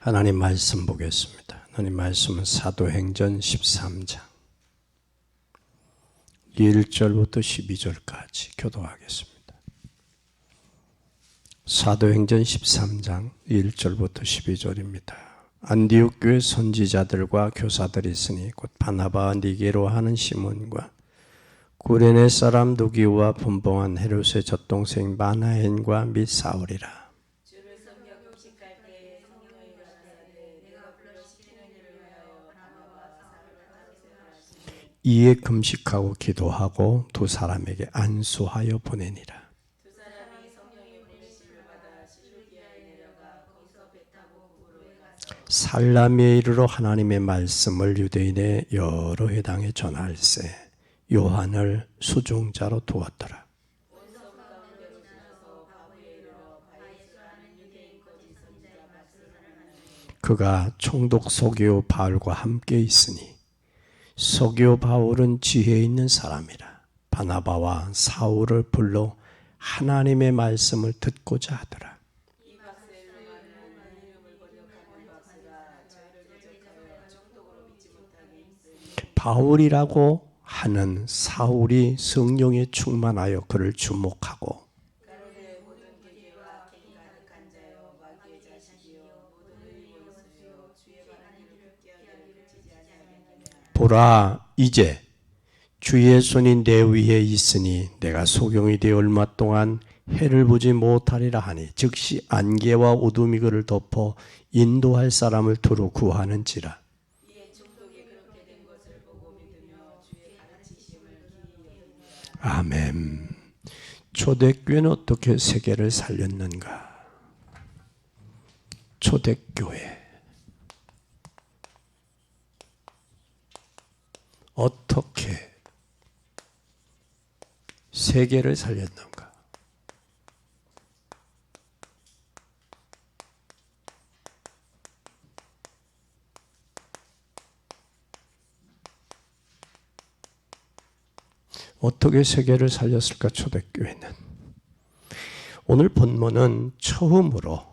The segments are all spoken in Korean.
하나님 말씀 보겠습니다. 하나님 말씀은 사도행전 13장 1절부터 12절까지 교도하겠습니다. 사도행전 13장 1절부터 12절입니다. 안디옥 교회 선지자들과 교사들이 있으니 곧 바나바와 니게로 하는 시몬과 구레네 사람 누기와 분봉한 헤롯의 젖동생 마나엔과 및 사울이라. 이에 금식하고 기도하고 두 사람에게 안수하여 보내니라. 두 사람이 성령의 보내심을 받아 시루기아에 내려가 거기서 배 타고 구로에 가서 살라미에 이르러 하나님의 말씀을 유대인의 여러 회당에 전할세 요한을 수종자로 두었더라. 온 서구 가운데로 지나서 바후에 이르러 바에스라는 유대인 거짓 선지자 말씀을 하는 그가 총독 소기오 바울과 함께 있으니 소기오 바울은 지혜 있는 사람이라. 바나바와 사울을 불러 하나님의 말씀을 듣고자 하더라. 이 박셀레는 이름을 번역하는 박스가 저희를 대적하여 총독으로 믿지 못하게 힘쓰니 바울이라고 하는 사울이 성령에 충만하여 그를 주목하고 가로되 모든 계계와 갱이 가득한 자여 마귀의 자식이여 모든 의의 원수여 주의 바른 일을 듣게 하기를 그치지 아니하겠느냐. 보라 이제 주의 손이 내 위에 있으니 내가 소경이 되어 얼마 동안 해를 보지 못하리라 하니 즉시 안개와 어둠이 그를 덮어 인도할 사람을 두루 구하는지라. 이에 총독이 그렇게 된 것을 보고 믿으며 주의 가르치심을 기이 여기니라. 아멘. 초대교회는 어떻게 세계를 살렸는가? 초대교회 어떻게 세계를 살렸는가? 어떻게 세계를 살렸을까? 초대교회는 오늘 본문은 처음으로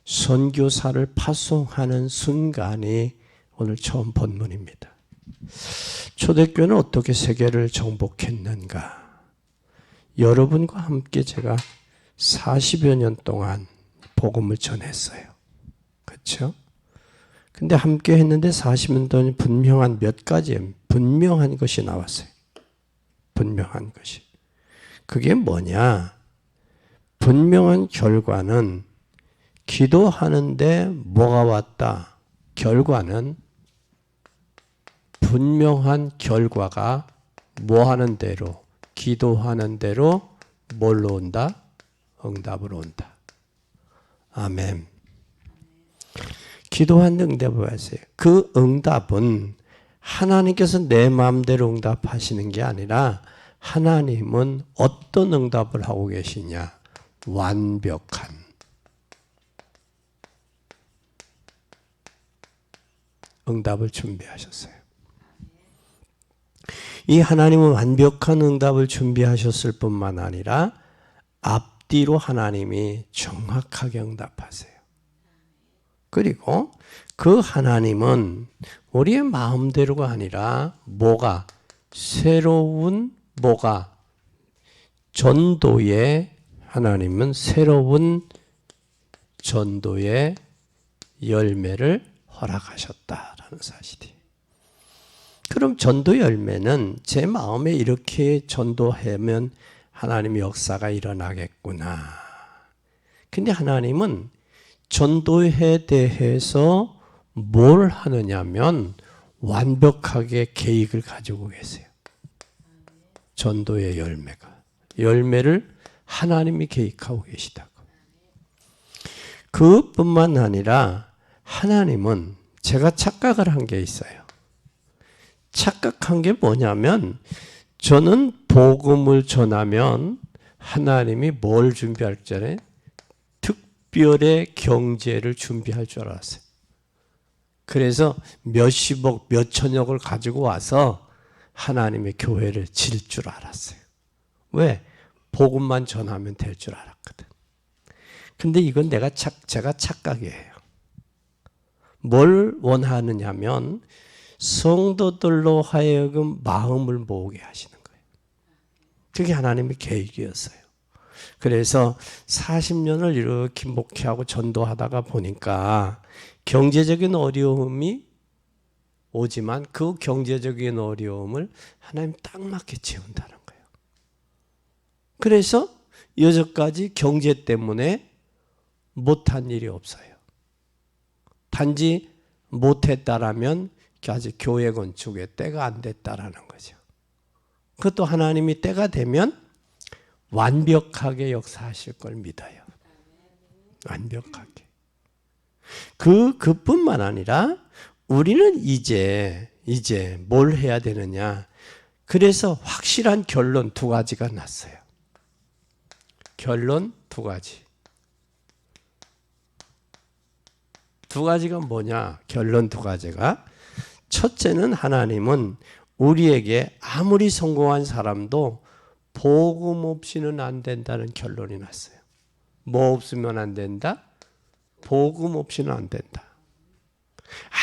선교사를 파송하는 순간이 오늘 처음 본문입니다. 초대교회는 어떻게 세계를 정복했는가? 여러분과 함께 제가 40여 년 동안 복음을 전했어요. 그렇죠? 근데 함께 했는데 40년 동안 분명한 몇 가지 분명한 것이 나왔어요. 분명한 것이. 그게 뭐냐? 분명한 결과는 기도하는데 뭐가 왔다? 결과는 분명한 결과가 뭐 하는 대로? 기도하는 대로 뭘로 온다? 응답으로 온다. 아멘. 기도한 응답을 하세요. 그 응답은 하나님께서 내 마음대로 응답하시는 게 아니라 하나님은 어떤 응답을 하고 계시냐? 완벽한. 응답을 준비하셨어요. 이 하나님은 완벽한 응답을 준비하셨을 뿐만 아니라 앞뒤로 하나님이 정확하게 응답하세요. 그리고 그 하나님은 우리의 마음대로가 아니라 뭐가 새로운 뭐가 전도의 하나님은 새로운 전도의 열매를 허락하셨다라는 사실이. 그럼 전도 열매는 제 마음에 이렇게 전도하면 하나님의 역사가 일어나겠구나. 근데 하나님은 전도에 대해서 뭘 하느냐면 완벽하게 계획을 가지고 계세요. 전도의 열매가. 열매를 하나님이 계획하고 계시다고. 그뿐만 아니라 하나님은 제가 착각을 한 게 있어요. 착각한 게 뭐냐면 저는 복음을 전하면 하나님이 뭘 준비할 줄 알아요? 특별의 경제를 준비할 줄 알았어요. 그래서 몇십억, 몇천억을 가지고 와서 하나님의 교회를 질 줄 알았어요. 왜? 복음만 전하면 될 줄 알았거든. 근데 이건 제가 착각이에요. 뭘 원하느냐면 성도들로 하여금 마음을 모으게 하시는 거예요. 그게 하나님의 계획이었어요. 그래서 40년을 이렇게 목회하고 전도하다가 보니까 경제적인 어려움이 오지만 그 경제적인 어려움을 하나님 딱 맞게 채운다는 거예요. 그래서 여태까지 경제 때문에 못한 일이 없어요. 단지 못했다라면 아직 교회 건축에 때가 안 됐다라는 거죠. 그것도 하나님이 때가 되면 완벽하게 역사하실 걸 믿어요. 완벽하게. 그뿐만 아니라 우리는 이제 뭘 해야 되느냐. 그래서 확실한 결론 두 가지가 났어요. 결론 두 가지. 두 가지가 뭐냐? 결론 두 가지가. 첫째는 하나님은 우리에게 아무리 성공한 사람도 복음 없이는 안 된다는 결론이 났어요. 뭐 없으면 안 된다? 복음 없이는 안 된다.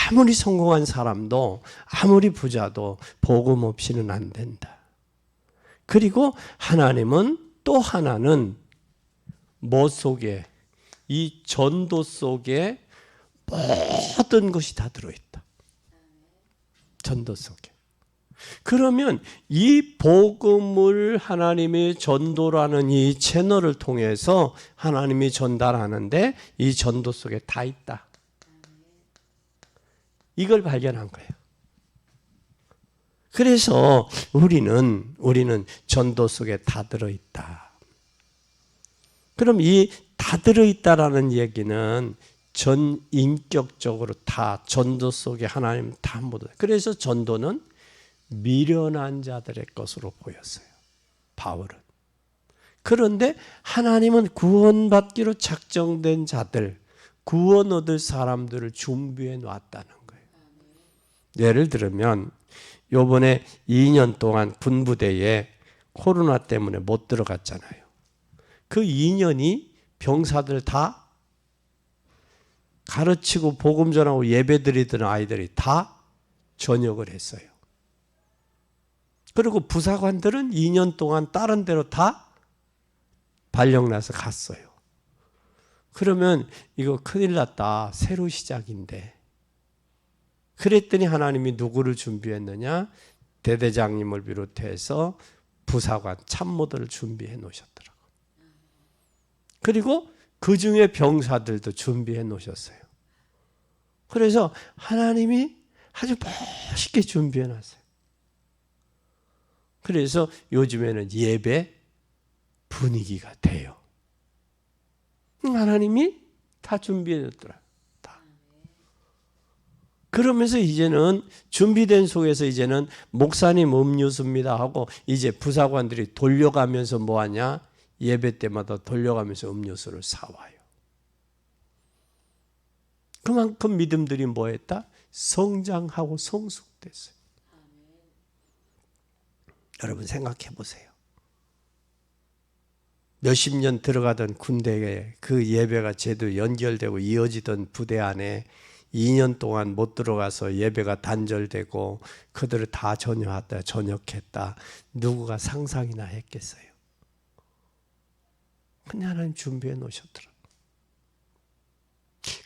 아무리 성공한 사람도 아무리 부자도 복음 없이는 안 된다. 그리고 하나님은 또 하나는 뭐 속에? 이 전도 속에 모든 것이 다 들어있다. 전도 속에. 그러면 이 복음을 하나님의 전도라는 이 채널을 통해서 하나님이 전달하는데 이 전도 속에 다 있다. 이걸 발견한 거예요. 그래서 우리는 전도 속에 다 들어있다. 그럼 이 다 들어있다라는 얘기는 전 인격적으로 다 전도 속에 하나님 다 모두. 그래서 전도는 미련한 자들의 것으로 보였어요. 바울은. 그런데 하나님은 구원받기로 작정된 자들, 구원 얻을 사람들을 준비해 놨다는 거예요. 예를 들면 요번에 2년 동안 군부대에 코로나 때문에 못 들어갔잖아요. 그 2년이 병사들 다 가르치고 복음 전하고 예배 드리던 아이들이 다 전역을 했어요. 그리고 부사관들은 2년 동안 다른 데로 다 발령나서 갔어요. 그러면 이거 큰일 났다. 새로 시작인데. 그랬더니 하나님이 누구를 준비했느냐? 대대장님을 비롯해서 부사관, 참모들을 준비해 놓으셨더라고요. 그리고 그 중에 병사들도 준비해 놓으셨어요. 그래서 하나님이 아주 멋있게 준비해 놨어요. 그래서 요즘에는 예배 분위기가 돼요. 하나님이 다 준비해 놨더라. 다. 그러면서 이제는 준비된 속에서 이제는 목사님 음료수입니다 하고 이제 부사관들이 돌려가면서 뭐하냐? 예배 때마다 돌려가면서 음료수를 사와요. 그만큼 믿음들이 뭐했다? 성장하고 성숙됐어요. 여러분 생각해 보세요. 몇십 년 들어가던 군대에 그 예배가 제대로 연결되고 이어지던 부대 안에 2년 동안 못 들어가서 예배가 단절되고 그들을 다 전역했다. 누구가 상상이나 했겠어요? 근데 하나님 준비해 놓으셨더라고요.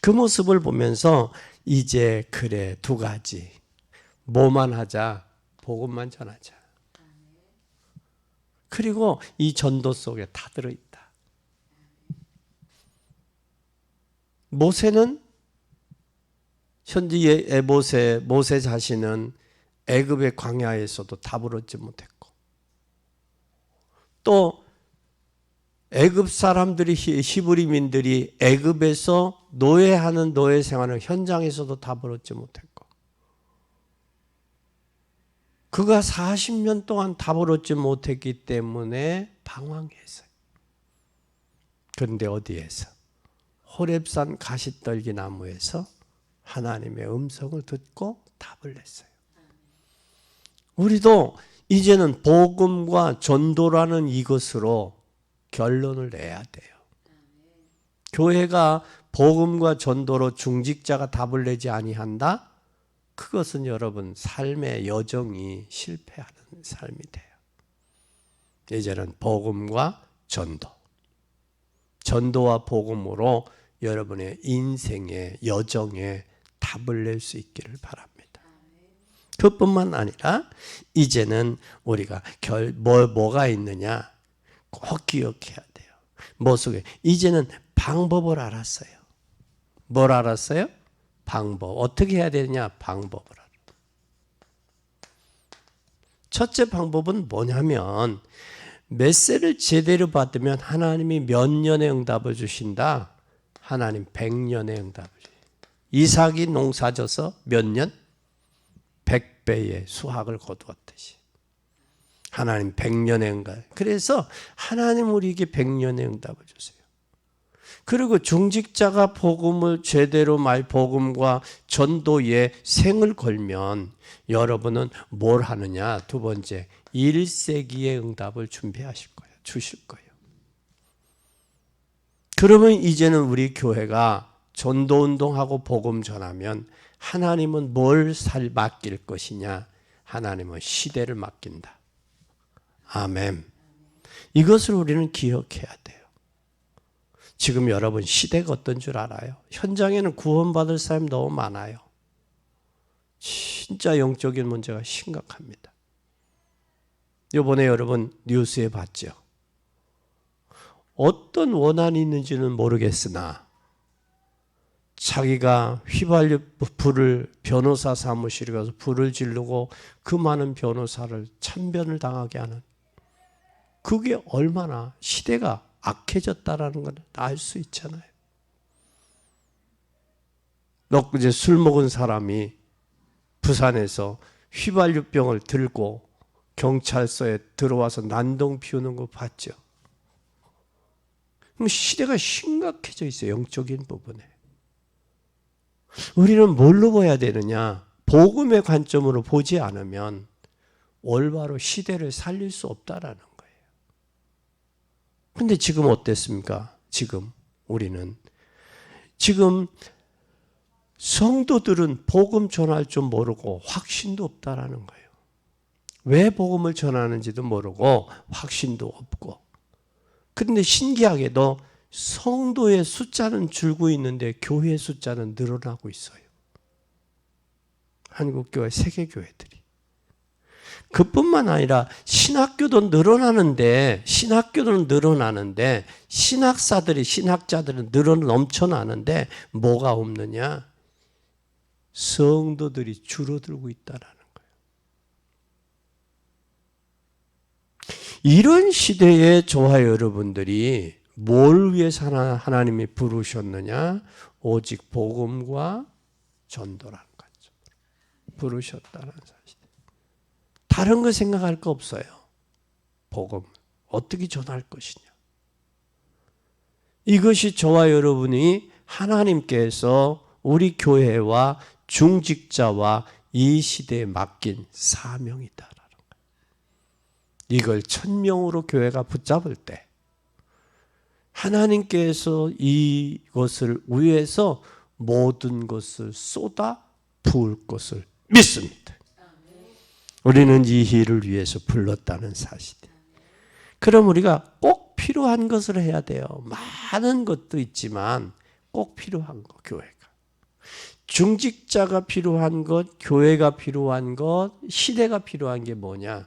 그 모습을 보면서 이제 그래 두 가지. 뭐만 하자? 복음만 전하자. 그리고 이 전도 속에 다 들어있다. 모세는 현재 모세 자신은 애굽의 광야에서도 답을 얻지 못했고 또 애굽 사람들이 히브리민들이 애굽에서 노예하는 노예 생활을 현장에서도 답을 얻지 못했고 그가 40년 동안 답을 얻지 못했기 때문에 방황했어요. 그런데 어디에서? 호렙산 가시떨기 나무에서 하나님의 음성을 듣고 답을 냈어요. 우리도 이제는 복음과 전도라는 이것으로 결론을 내야 돼요. 교회가 복음과 전도로 중직자가 답을 내지 아니한다? 그것은 여러분 삶의 여정이 실패하는 삶이 돼요. 이제는 복음과 전도, 전도와 복음으로 여러분의 인생의 여정에 답을 낼 수 있기를 바랍니다. 그뿐만 아니라 이제는 우리가 뭐가 있느냐 꼭 기억해야 돼요. 뭐 속에 이제는 방법을 알았어요. 뭘 알았어요? 방법. 어떻게 해야 되느냐? 방법을 알아. 첫째 방법은 뭐냐면 메시지를 제대로 받으면 하나님이 몇 년의 응답을 주신다? 하나님 100년의 응답을 주신다. 이삭이 농사져서 몇 년? 100배의 수확을 거두었듯이. 하나님 100년의 응답. 그래서 하나님 우리에게 100년의 응답을 주세요. 그리고 중직자가 복음을 제대로 복음과 전도에 생을 걸면 여러분은 뭘 하느냐? 두 번째, 1세기의 응답을 준비하실 거예요. 주실 거예요. 그러면 이제는 우리 교회가 전도운동하고 복음 전하면 하나님은 뭘 맡길 것이냐? 하나님은 시대를 맡긴다. 아멘. 이것을 우리는 기억해야 돼요. 지금 여러분 시대가 어떤 줄 알아요? 현장에는 구원받을 사람이 너무 많아요. 진짜 영적인 문제가 심각합니다. 이번에 여러분 뉴스에 봤죠? 어떤 원한이 있는지는 모르겠으나 자기가 휘발유 불을 변호사 사무실에 가서 불을 지르고 그 많은 변호사를 참변을 당하게 하는, 그게 얼마나 시대가 악해졌다라는 걸 알 수 있잖아요. 엊그제 술 먹은 사람이 부산에서 휘발유병을 들고 경찰서에 들어와서 난동 피우는 거 봤죠. 그럼 시대가 심각해져 있어요. 영적인 부분에. 우리는 뭘로 봐야 되느냐? 복음의 관점으로 보지 않으면 올바로 시대를 살릴 수 없다라는 거예요. 근데 지금 어땠습니까? 우리는 성도들은 복음 전할 줄 모르고 확신도 없다라는 거예요. 왜 복음을 전하는지도 모르고 확신도 없고. 그런데 신기하게도 성도의 숫자는 줄고 있는데 교회의 숫자는 늘어나고 있어요. 한국교회, 세계교회들이. 그뿐만 아니라 신학교도 늘어나는데 신학자들은 넘쳐나는데 뭐가 없느냐? 성도들이 줄어들고 있다라는 거예요. 이런 시대에 저와 여러분들이 뭘 위해서 하나님이 부르셨느냐? 오직 복음과 전도라는 거죠. 부르셨다는 사실. 다른 거 생각할 거 없어요. 복음 어떻게 전할 것이냐. 이것이 저와 여러분이 하나님께서 우리 교회와 중직자와 이 시대에 맡긴 사명이다라는 거예요. 이걸 1000명으로 교회가 붙잡을 때 하나님께서 이것을 위해서 모든 것을 쏟아 부을 것을 믿습니다. 우리는 이 일을 위해서 불렀다는 사실이에요. 그럼 우리가 꼭 필요한 것을 해야 돼요. 많은 것도 있지만 꼭 필요한 거, 교회가. 중직자가 필요한 것, 교회가 필요한 것, 시대가 필요한 게 뭐냐?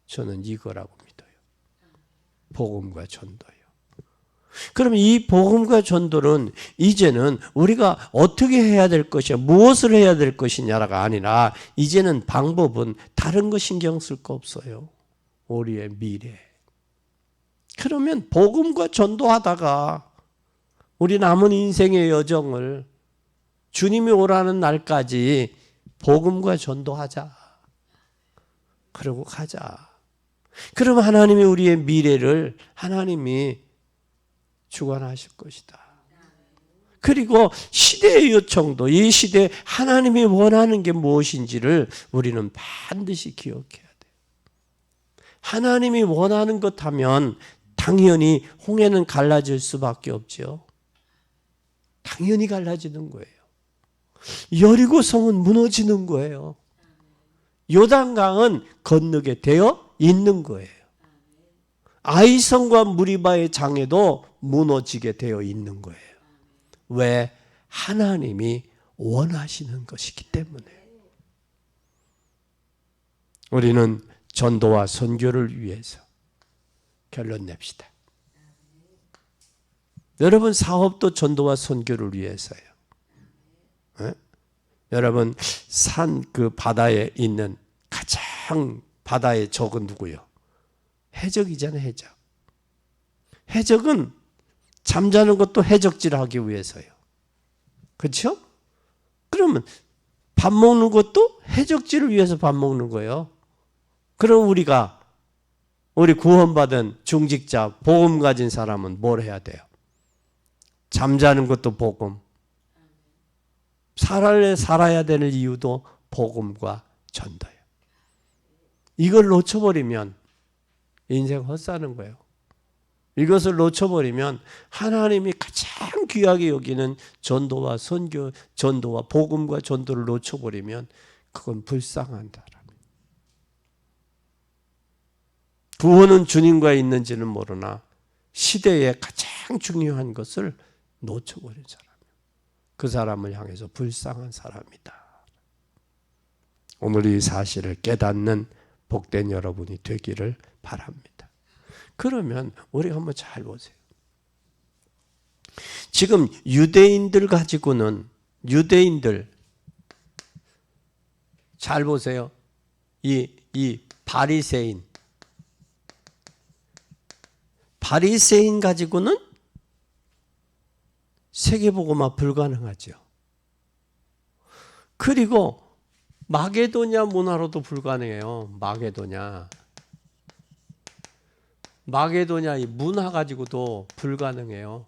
저는 이거라고 믿어요. 복음과 전도예요. 그럼 이 복음과 전도는 이제는 우리가 어떻게 해야 될 것이냐, 무엇을 해야 될 것이냐가 아니라 이제는 방법은 다른 거 신경 쓸 거 없어요. 우리의 미래. 그러면 복음과 전도하다가 우리 남은 인생의 여정을 주님이 오라는 날까지 복음과 전도하자. 그러고 가자. 그러면 하나님이 우리의 미래를 하나님이 주관하실 것이다. 그리고 시대의 요청도 이 시대에 하나님이 원하는 게 무엇인지를 우리는 반드시 기억해야 돼요. 하나님이 원하는 것 하면 당연히 홍해는 갈라질 수밖에 없죠. 당연히 갈라지는 거예요. 여리고 성은 무너지는 거예요. 요단강은 건너게 되어 있는 거예요. 아이성과 무리바의 장애도 무너지게 되어 있는 거예요. 왜? 하나님이 원하시는 것이기 때문에. 우리는 전도와 선교를 위해서 결론 냅시다. 여러분 사업도 전도와 선교를 위해서예요. 네? 여러분 산 그 바다에 있는 가장 바다의 적은 누구요? 해적이잖아요. 해적. 해적은 잠자는 것도 해적질하기 위해서요. 그렇죠? 그러면 밥 먹는 것도 해적질을 위해서 밥 먹는 거예요. 그럼 우리 구원받은 중직자, 복음 가진 사람은 뭘 해야 돼요? 잠자는 것도 복음. 살아야 되는 이유도 복음과 전도예요. 이걸 놓쳐버리면 인생 헛사는 거예요. 이것을 놓쳐버리면 하나님이 가장 귀하게 여기는 전도와 선교, 전도와 복음과 전도를 놓쳐버리면 그건 불쌍한 사람. 구원은 주님과 있는지는 모르나 시대에 가장 중요한 것을 놓쳐버린 사람. 그 사람을 향해서 불쌍한 사람이다. 오늘 이 사실을 깨닫는 복된 여러분이 되기를 바랍니다. 그러면 우리가 한번 잘 보세요. 지금 유대인들 가지고는 유대인들 잘 보세요. 이 바리새인 가지고는 세계복음화 불가능하죠. 그리고 마게도냐 문화로도 불가능해요. 마게도냐 이 문화 가지고도 불가능해요.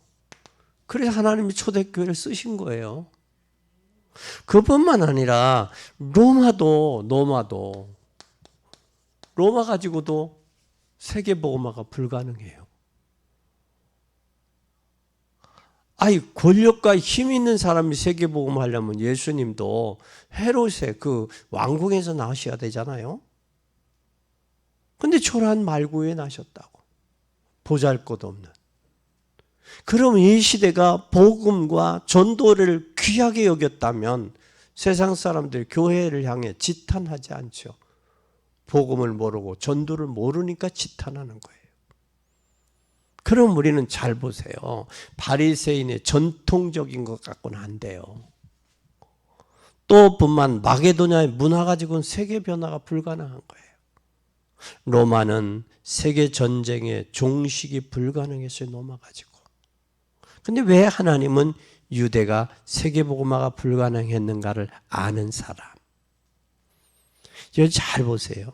그래서 하나님이 초대교회를 쓰신 거예요. 그뿐만 아니라 로마 가지고도 세계복음화가 불가능해요. 권력과 힘 있는 사람이 세계복음 하려면 예수님도 헤롯의 그 왕궁에서 나오셔야 되잖아요. 근데 초라한 말구에 나셨다고. 보잘것없는. 그럼 이 시대가 복음과 전도를 귀하게 여겼다면 세상 사람들 교회를 향해 지탄하지 않죠. 복음을 모르고 전도를 모르니까 지탄하는 거예요. 그럼 우리는 잘 보세요. 바리새인의 전통적인 것 갖고는 안 돼요. 또 뿐만 마게도냐의 문화 가지고는 세계 변화가 불가능한 거예요. 로마는 세계 전쟁의 종식이 불가능했어요. 로마 가지고. 근데 왜 하나님은 유대가 세계복음화가 불가능했는가를 아는 사람. 여기 잘 보세요.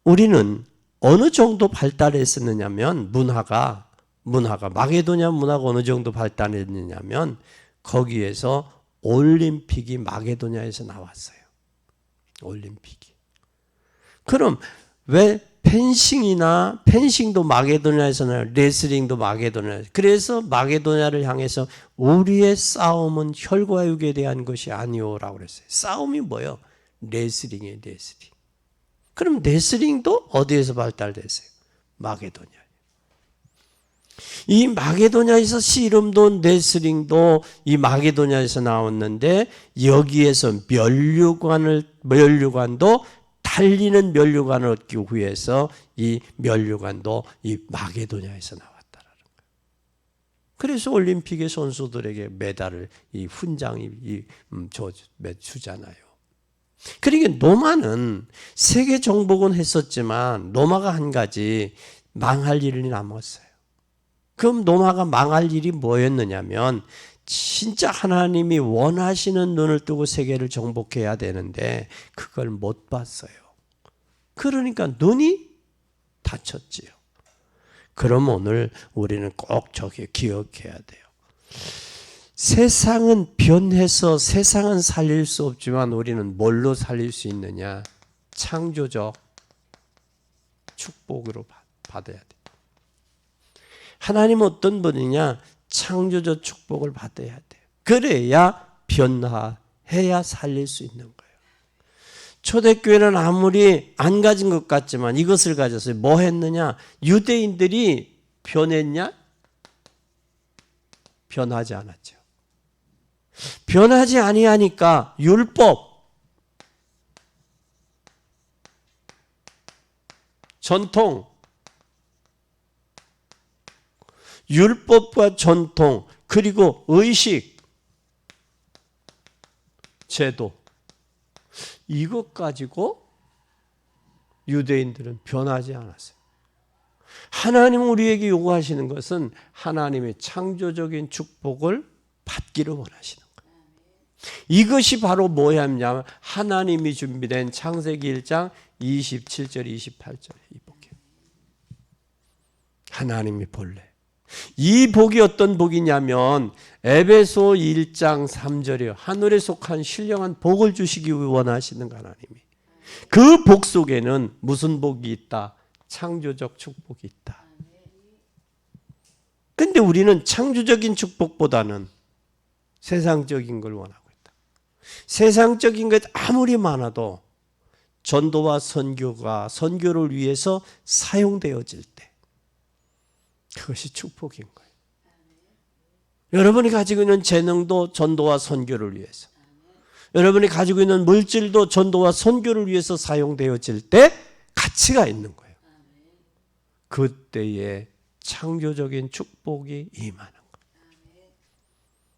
우리는 어느 정도 발달했었느냐면 문화가 마게도냐 문화가 어느 정도 발달했느냐면 거기에서 올림픽이 마게도냐에서 나왔어요. 올림픽이. 그럼 왜 펜싱도 마게도냐에서 나와요. 레슬링도 마게도냐에서. 그래서 마게도냐를 향해서 우리의 싸움은 혈과 육에 대한 것이 아니오라고 그랬어요. 싸움이 뭐예요? 레슬링이에요. 레슬링. 그럼 레슬링도 어디에서 발달됐어요? 마게도냐. 이 마게도냐에서 씨름도 레슬링도 이 마게도냐에서 나왔는데 여기에서 면류관도 달리는 면류관을 얻기 위해서 이 면류관도 이 마게도냐에서 나왔다라는 거예요. 그래서 올림픽의 선수들에게 메달을 이 훈장이 주잖아요. 그러니까 로마는 세계 정복은 했었지만 로마가 한 가지 망할 일이 남았어요. 그럼 로마가 망할 일이 뭐였느냐면 진짜 하나님이 원하시는 눈을 뜨고 세계를 정복해야 되는데 그걸 못 봤어요. 그러니까 눈이 닫혔지요. 그럼 오늘 우리는 꼭 저기 기억해야 돼요. 세상은 변해서 세상은 살릴 수 없지만 우리는 뭘로 살릴 수 있느냐? 창조적 축복으로 받아야 돼. 하나님은 어떤 분이냐? 창조적 축복을 받아야 돼요. 그래야 변화해야 살릴 수 있는 거예요. 초대교회는 아무리 안 가진 것 같지만 이것을 가졌어요. 뭐 했느냐? 유대인들이 변했냐? 변하지 않았죠. 변하지 아니하니까 율법, 전통, 율법과 전통, 그리고 의식, 제도, 이것 가지고 유대인들은 변하지 않았어요. 하나님은 우리에게 요구하시는 것은 하나님의 창조적인 축복을 받기를 원하시는 거예요. 이것이 바로 뭐냐면 하나님이 준비된 창세기 1장 27절 28절에 이 복이에요. 하나님이 본래 이 복이 어떤 복이냐면 에베소 1장 3절이에요. 하늘에 속한 신령한 복을 주시기 원하시는 하나님이. 그 복 속에는 무슨 복이 있다? 창조적 축복이 있다. 근데 우리는 창조적인 축복보다는 세상적인 걸 원하고 있다. 세상적인 것 아무리 많아도 전도와 선교가 선교를 위해서 사용되어질 때 그것이 축복인 거예요. 여러분이 가지고 있는 재능도 전도와 선교를 위해서, 여러분이 가지고 있는 물질도 전도와 선교를 위해서 사용되어질 때 가치가 있는 거예요. 그때에 창조적인 축복이 임하는 거예요.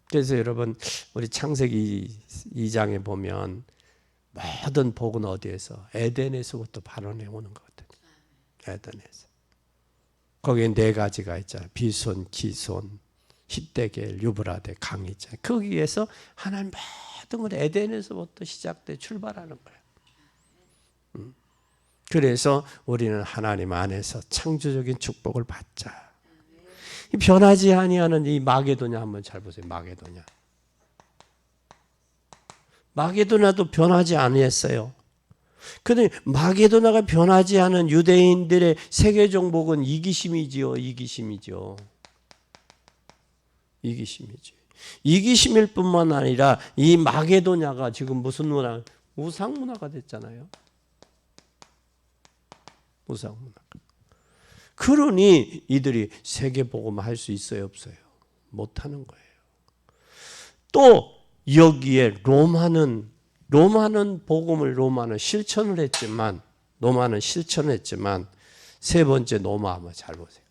그래서 여러분 우리 창세기 2장에 보면 모든 복은 어디에서? 에덴에서부터 발원해 오는 거거든요. 에덴에서. 거기에 네 가지가 있잖아요. 비손, 기손, 히데겔, 유브라데, 강이 있잖아요. 거기에서 하나님 모든 건 에덴에서부터 시작돼 출발하는 거예요. 그래서 우리는 하나님 안에서 창조적인 축복을 받자. 변하지 아니하는 이 마게도냐 한번 잘 보세요. 마게도냐. 마게도냐도 변하지 아니했어요. 그런데 마게도냐가 변하지 않은 유대인들의 세계 정복은 이기심이지요. 이기심이죠. 이기심이지. 이기심일 뿐만 아니라 이 마게도냐가 지금 무슨 문화? 우상 문화가 됐잖아요. 우상 문화. 그러니 이들이 세계 복음 할 수 있어요, 없어요? 못 하는 거예요. 또 여기에 로마는 복음을 로마는 실천을 했지만 세 번째 로마 한번 잘 보세요.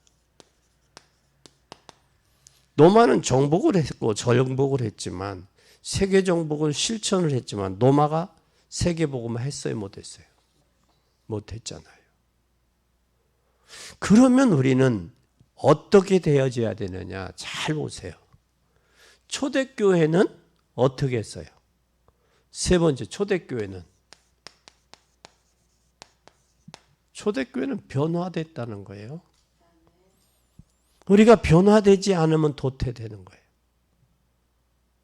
로마는 정복을 했고 저정복을 했지만 세계 정복을 실천을 했지만 로마가 세계 복음을 했어요, 못했어요? 못했잖아요. 그러면 우리는 어떻게 되어져야 되느냐? 잘 보세요. 초대교회는 어떻게 했어요? 세 번째, 초대교회는 변화됐다는 거예요. 우리가 변화되지 않으면 도태되는 거예요.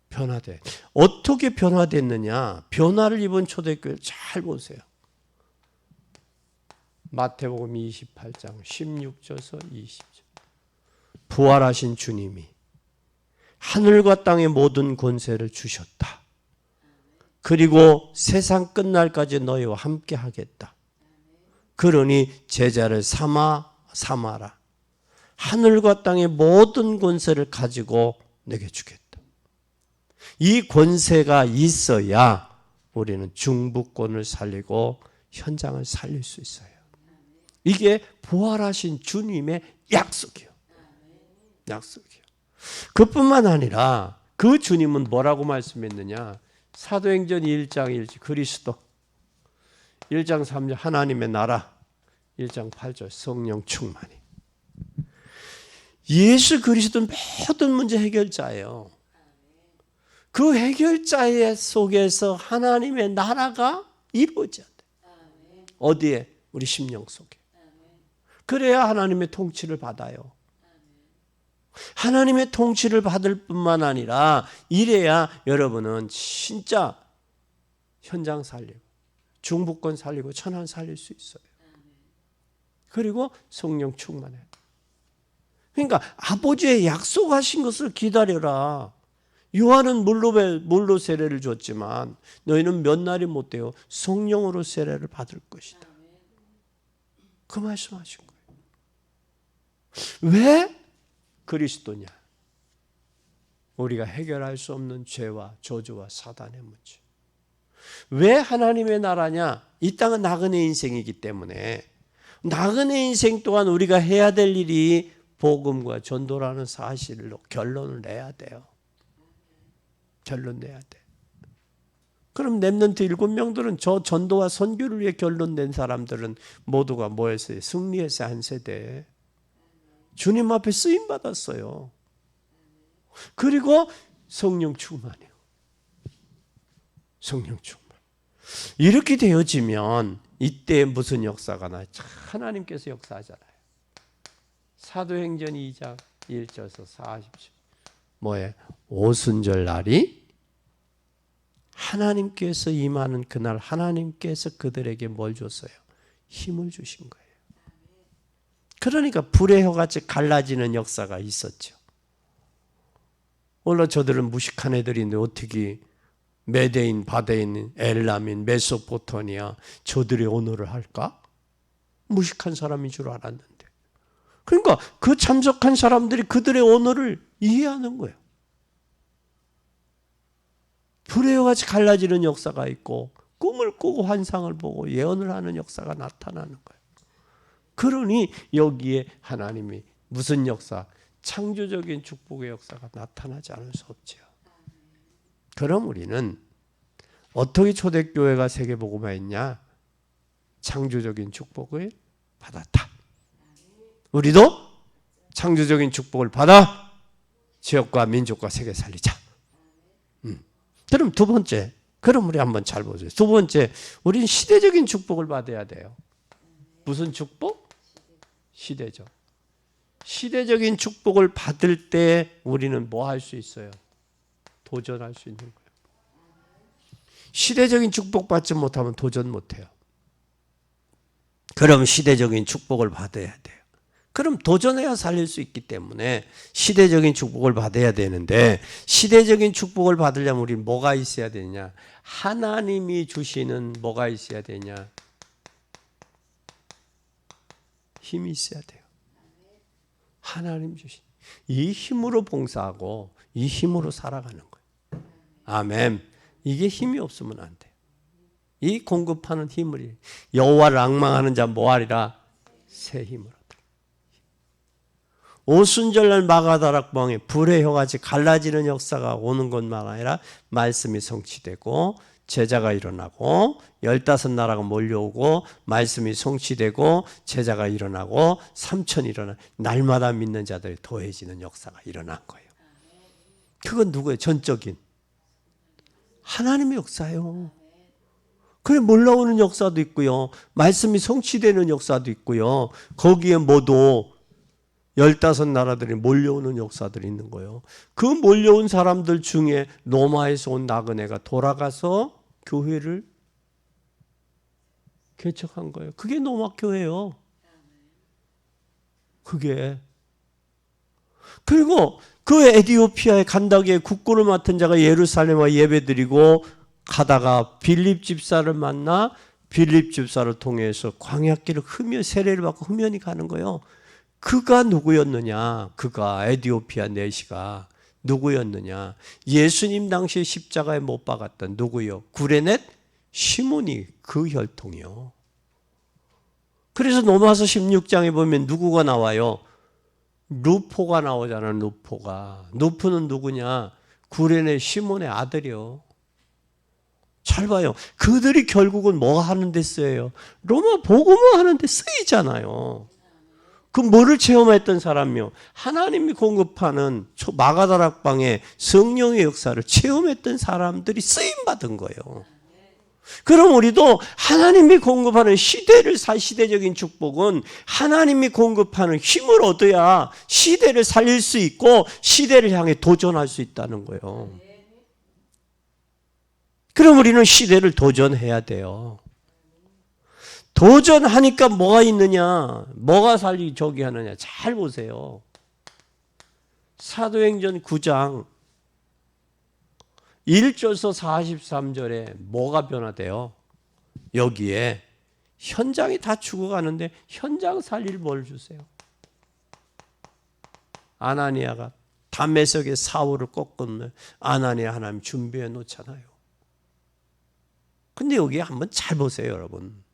변화돼. 어떻게 변화됐느냐? 변화를 입은 초대교회 잘 보세요. 마태복음 28장 16절에서 20절. 부활하신 주님이 하늘과 땅의 모든 권세를 주셨다. 그리고 세상 끝날까지 너희와 함께 하겠다. 그러니 제자를 삼아라. 하늘과 땅의 모든 권세를 가지고 내게 주겠다. 이 권세가 있어야 우리는 중부권을 살리고 현장을 살릴 수 있어요. 이게 부활하신 주님의 약속이에요. 약속이에요. 그뿐만 아니라 그 주님은 뭐라고 말씀했느냐? 사도행전 1장 1절 그리스도 1장 3절 하나님의 나라 1장 8절 성령 충만이. 예수 그리스도는 모든 문제 해결자예요. 그 해결자의 속에서 하나님의 나라가 이루어져야 돼. 어디에? 우리 심령 속에. 그래야 하나님의 통치를 받아요. 하나님의 통치를 받을 뿐만 아니라 이래야 여러분은 진짜 현장 살리고 중부권 살리고 천안 살릴 수 있어요. 그리고 성령 충만해. 그러니까 아버지의 약속하신 것을 기다려라. 요한은 물로 세례를 줬지만 너희는 몇 날이 못 돼요. 성령으로 세례를 받을 것이다. 그 말씀하신 거예요. 왜 그리스도냐? 우리가 해결할 수 없는 죄와 저주와 사단의 문제. 왜 하나님의 나라냐? 이 땅은 나그네 인생이기 때문에 나그네 인생 또한 우리가 해야 될 일이 복음과 전도라는 사실로 결론을 내야 돼요. 결론 내야 돼. 그럼 렘넌트 7명들은 저 전도와 선교를 위해 결론 낸 사람들은 모두가 뭐였어요? 승리했어요. 한 세대. 주님 앞에 쓰임 받았어요. 그리고 성령 충만이요. 성령 충만. 이렇게 되어지면 이때 무슨 역사가 나요? 하나님께서 역사하잖아요. 사도행전 2장 1절에서 40절. 뭐예요? 오순절 날이 하나님께서 임하는 그날 하나님께서 그들에게 뭘 줬어요? 힘을 주신 거예요. 그러니까 불의 혀같이 갈라지는 역사가 있었죠. 원래 저들은 무식한 애들인데 어떻게 메데인, 바데인, 엘람인, 메소포타미아 저들의 언어를 할까? 무식한 사람인 줄 알았는데. 그러니까 그 참석한 사람들이 그들의 언어를 이해하는 거예요. 불의 혀같이 갈라지는 역사가 있고 꿈을 꾸고 환상을 보고 예언을 하는 역사가 나타나는 거예요. 그러니 여기에 하나님이 무슨 역사? 창조적인 축복의 역사가 나타나지 않을 수 없죠. 그럼 우리는 어떻게 초대교회가 세계복음화했냐? 창조적인 축복을 받았다. 우리도 창조적인 축복을 받아 지역과 민족과 세계 살리자. 그럼 두 번째, 그럼 우리 한번 잘 보세요. 두 번째, 우리는 시대적인 축복을 받아야 돼요. 무슨 축복? 시대적. 시대적인 축복을 받을 때 우리는 뭐 할 수 있어요? 도전할 수 있는 거예요. 시대적인 축복 받지 못하면 도전 못해요. 그럼 시대적인 축복을 받아야 돼요. 그럼 도전해야 살릴 수 있기 때문에 시대적인 축복을 받아야 되는데 시대적인 축복을 받으려면 우리는 뭐가 있어야 되냐? 하나님이 주시는 뭐가 있어야 되냐? 힘이 있어야 돼요. 하나님 주신 이 힘으로 봉사하고 이 힘으로 살아가는 거예요. 아멘. 이게 힘이 없으면 안 돼요. 이 공급하는 힘을 여호와를 앙망하는 자 뭐하리라? 새 힘으로. 오순절날 마가다락방에 불의 혀같이 갈라지는 역사가 오는 것만 아니라 말씀이 성취되고 제자가 일어나고 15나라가 몰려오고 말씀이 성취되고 제자가 일어나고 3,000이 일어나 날마다 믿는 자들이 더해지는 역사가 일어난 거예요. 그건 누구예요? 전적인 하나님의 역사예요. 그래 몰라오는 역사도 있고요. 말씀이 성취되는 역사도 있고요. 거기에 모두 15나라들이 몰려오는 역사들이 있는 거예요. 그 몰려온 사람들 중에 로마에서 온 나그네가 돌아가서 교회를 개척한 거예요. 그게 로마교회예요. 그게. 그리고 그 에디오피아의 간다기에 국고를 맡은 자가 예루살렘에 예배드리고 가다가 빌립 집사를 만나 빌립 집사를 통해서 광야길을 세례를 받고 흠연히 가는 거예요. 그가 누구였느냐? 그가 에디오피아 내시가 누구였느냐? 예수님 당시에 십자가에 못 박았던 누구요? 구레넷 시몬이 그 혈통이요. 그래서 로마서 16장에 보면 누구가 나와요? 루포가 나오잖아요. 루포가. 루포는 누구냐? 구레넷 시몬의 아들이요. 잘 봐요. 그들이 결국은 뭐 하는 데 쓰여요? 로마 복음화 하는 데 쓰이잖아요. 그 뭐를 체험했던 사람이요? 하나님이 공급하는 마가다락방의 성령의 역사를 체험했던 사람들이 쓰임받은 거예요. 그럼 우리도 하나님이 공급하는 시대적인 축복은 하나님이 공급하는 힘을 얻어야 시대를 살릴 수 있고 시대를 향해 도전할 수 있다는 거예요. 그럼 우리는 시대를 도전해야 돼요. 도전하니까 뭐가 있느냐? 뭐가 저기 하느냐? 잘 보세요. 사도행전 9장 1절서 43절에 뭐가 변화돼요? 여기에 현장이 다 죽어가는데 현장 살릴 뭘 주세요? 아나니아가 다메섹의 사울을 꺾었는 아나니아 하나님 준비해 놓잖아요. 근데 여기 한번 잘 보세요, 여러분.